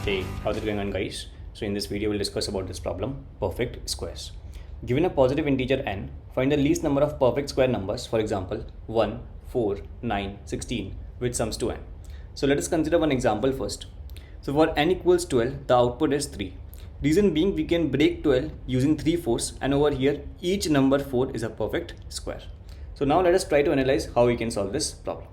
Hey, how's it going on, guys? So in this video we'll discuss about this problem, perfect squares. Given a positive integer n, find the least number of perfect square numbers, for example 1, 4, 9, 16, which sums to n. So let us consider one example first. So for n equals 12, the output is 3. Reason being, we can break 12 using 3 fours, and over here each number 4 is a perfect square. So now let us try to analyze how we can solve this problem.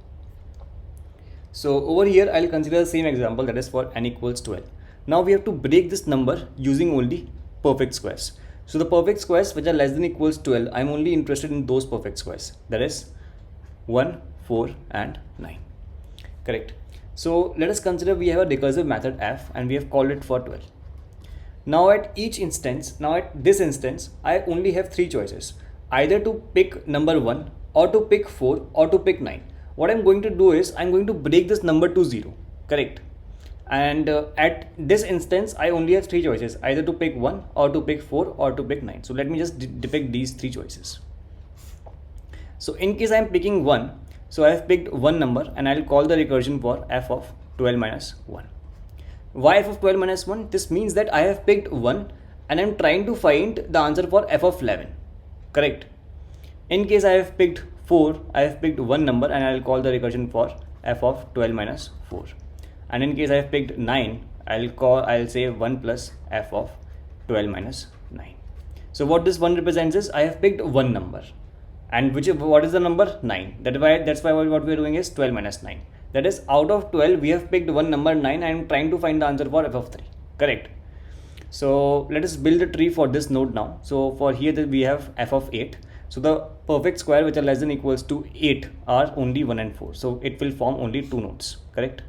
So over here I'll consider the same example, that is for n equals 12. Now we have to break this number using only perfect squares. So the perfect squares which are less than equals 12, I'm only interested in those perfect squares, that is 1, 4 and 9. Correct. So let us consider we have a recursive method f and we have called it for 12. Now at this instance, I only have 3 choices, either to pick number 1 or to pick 4 or to pick 9. What I'm going to do is I'm going to break this number to 0, correct? And at this instance, I only have 3 choices, either to pick 1 or to pick 4 or to pick 9. So let me just depict these 3 choices. So in case I'm picking 1, so I have picked one number and I'll call the recursion for f of 12 minus 1. Why f of 12 minus 1? This means that I have picked 1 and I'm trying to find the answer for f of 11, correct? In case I have picked 4, I have picked one number and I'll call the recursion for f of 12 minus 4. And in case I have picked 9, I'll say 1 plus f of 12 minus 9. So what this 1 represents is I have picked one number, and what is the number? 9. That's why what we are doing is 12 minus 9. That is, out of 12 we have picked one number 9 and I'm trying to find the answer for f of 3, correct? So let us build a tree for this node now. So for here we have f of 8. So the perfect square which are less than equals to 8 are only 1 and 4. So it will form only 2 nodes, correct?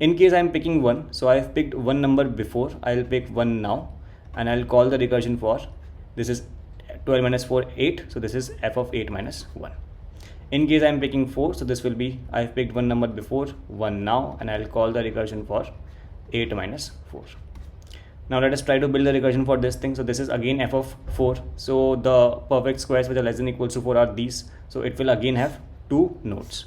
In case I am picking 1, so I have picked one number before, I will pick 1 now and I will call the recursion for, this is 12 minus 4, 8. So this is f of 8 minus 1. In case I am picking 4, so this will be, I have picked one number before, 1 now, and I will call the recursion for 8 minus 4. Now let us try to build the recursion for this thing. So this is again f of 4. So the perfect squares which are less than equals to 4 are these. So it will again have 2 nodes.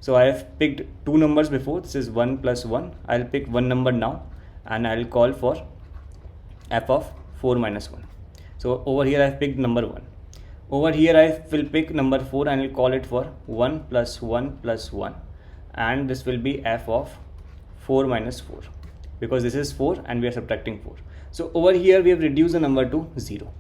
So I have picked 2 numbers before. This is 1 plus 1. I'll pick one number now and I'll call for f of 4 minus 1. So over here I have picked number 1. Over here I will pick number 4 and I'll call it for 1 plus 1 plus 1. And this will be f of 4 minus 4. Because this is 4 and we are subtracting 4. So over here we have reduced the number to 0,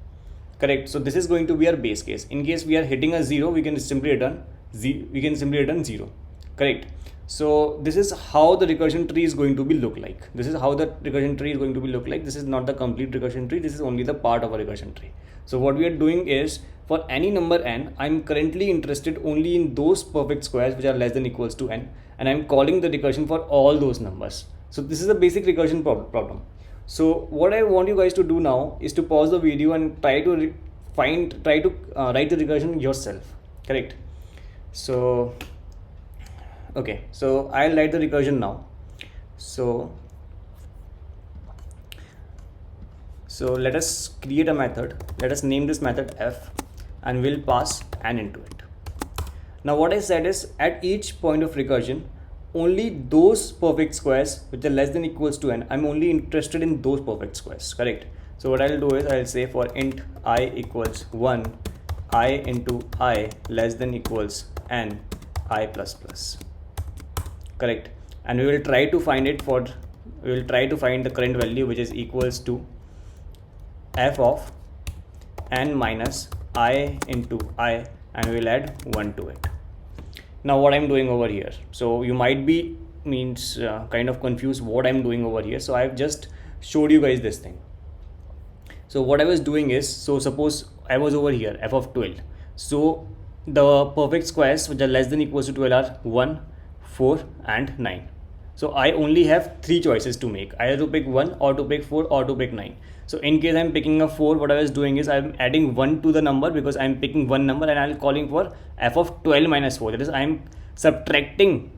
correct? So this is going to be our base case. In case we are hitting a 0, we can simply return 0, correct? So this is how the recursion tree is going to be look like. This is not the complete recursion tree. This is only the part of a recursion tree. So what we are doing is, for any number n, I'm currently interested only in those perfect squares which are less than equals to n, and I'm calling the recursion for all those numbers. So this is a basic recursion problem. So what I want you guys to do now is to pause the video and try to write the recursion yourself, correct? So okay, so I'll write the recursion now. So let us create a method. Let us name this method f and we'll pass n into it. Now what I said is, at each point of recursion, only those perfect squares which are less than equals to n, I'm only interested in those perfect squares, correct? So what I'll do is I'll say for int I equals 1, I into I less than equals n, I plus plus, correct? And we will try to find the current value which is equals to f of n minus I into I, and we will add 1 to it. Now what I'm doing over here, so you might be kind of confused what I'm doing over here. So I've just showed you guys this thing. So what I was doing is, so suppose I was over here f of 12. So the perfect squares which are less than equals to 12 are 1, 4 and 9. So I only have 3 choices to make, either to pick 1 or to pick 4 or to pick 9. So in case I'm picking a 4, what I was doing is I'm adding 1 to the number because I'm picking one number, and I'm calling for f of 12 minus 4. That is, I'm subtracting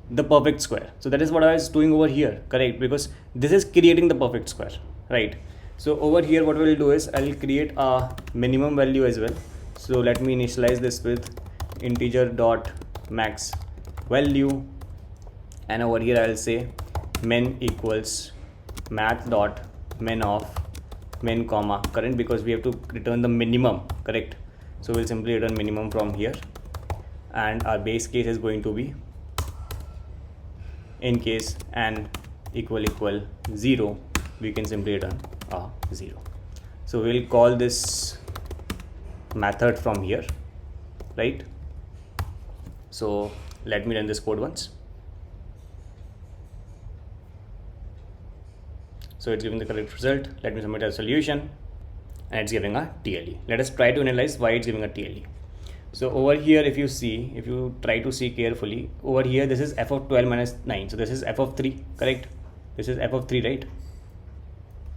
the perfect square. So that is what I was doing over here, correct? Because this is creating the perfect square, right? So over here what we'll do is I'll create a minimum value as well. So let me initialize this with integer dot max value, and over here I'll say min equals math dot min of min comma current, because we have to return the minimum, correct? So we'll simply return minimum from here, and our base case is going to be in case n equal 0, we can simply return a 0. So we'll call this method from here, right? So let me run this code once. So it's giving the correct result. Let me submit a solution, and it's giving a TLE. Let us try to analyze why it's giving a TLE. So over here, if you try to see carefully, over here this is f of 12 minus 9. So this is f of 3, correct? This is f of 3, right?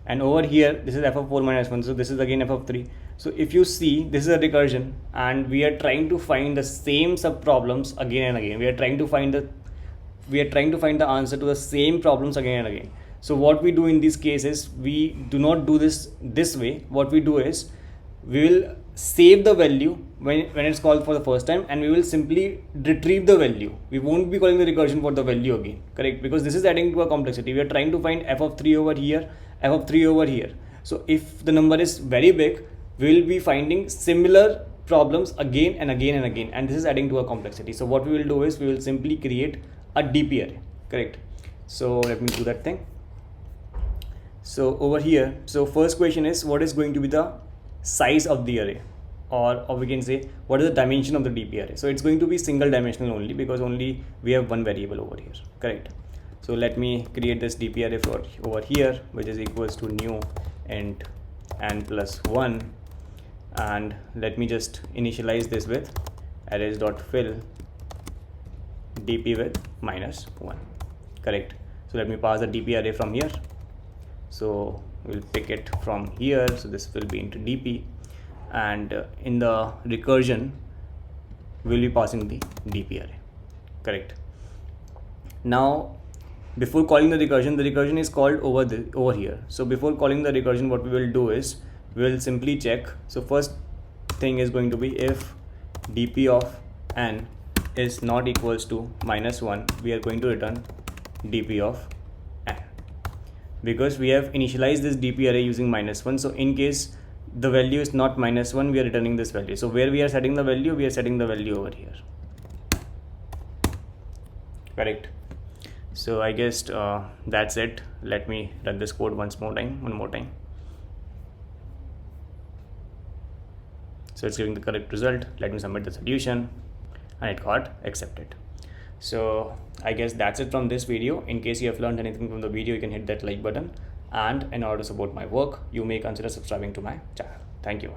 And over here this is f of 4 minus 1. So this is again f of 3. So if you see, this is a recursion, and we are trying to find the same sub problems again and again. We are trying to find the answer to the same problems again and again. So what we do in these cases, we do not do this way. What we do is, we will save the value when it's called for the first time, and we will simply retrieve the value. We won't be calling the recursion for the value again, correct? Because this is adding to a complexity. We are trying to find f of 3 over here, f of 3 over here. So if the number is very big, we will be finding similar problems again and again and again, and this is adding to a complexity. So what we will do is, we will simply create a DP array, correct? So let me do that thing. So over here, so first question is, what is going to be the size of the array, or we can say, what is the dimension of the DP array? So it's going to be single dimensional only, because only we have one variable over here, correct? So let me create this DP array for over here, which is equals to new int n plus 1, and let me just initialize this with arrays.fill dp with -1, correct? So let me pass the DP array from here. So we'll pick it from here. So this will be into DP, and in the recursion we'll be passing the DP array, correct? Now before calling the recursion is called over here. So before calling the recursion, what we will do is, we will simply check. So first thing is going to be, if dp of n is not equals to -1, we are going to return dp of n, because we have initialized this DP array using -1. So in case the value is not -1, we are returning this value. So where we are setting the value, we are setting the value over here, correct? So I guess that's it. Let me run this code one more time. So it's giving the correct result. Let me submit the solution, and it got accepted. So I guess that's it from this video. In case you have learned anything from the video, you can hit that like button, and in order to support my work, you may consider subscribing to my channel. Thank you.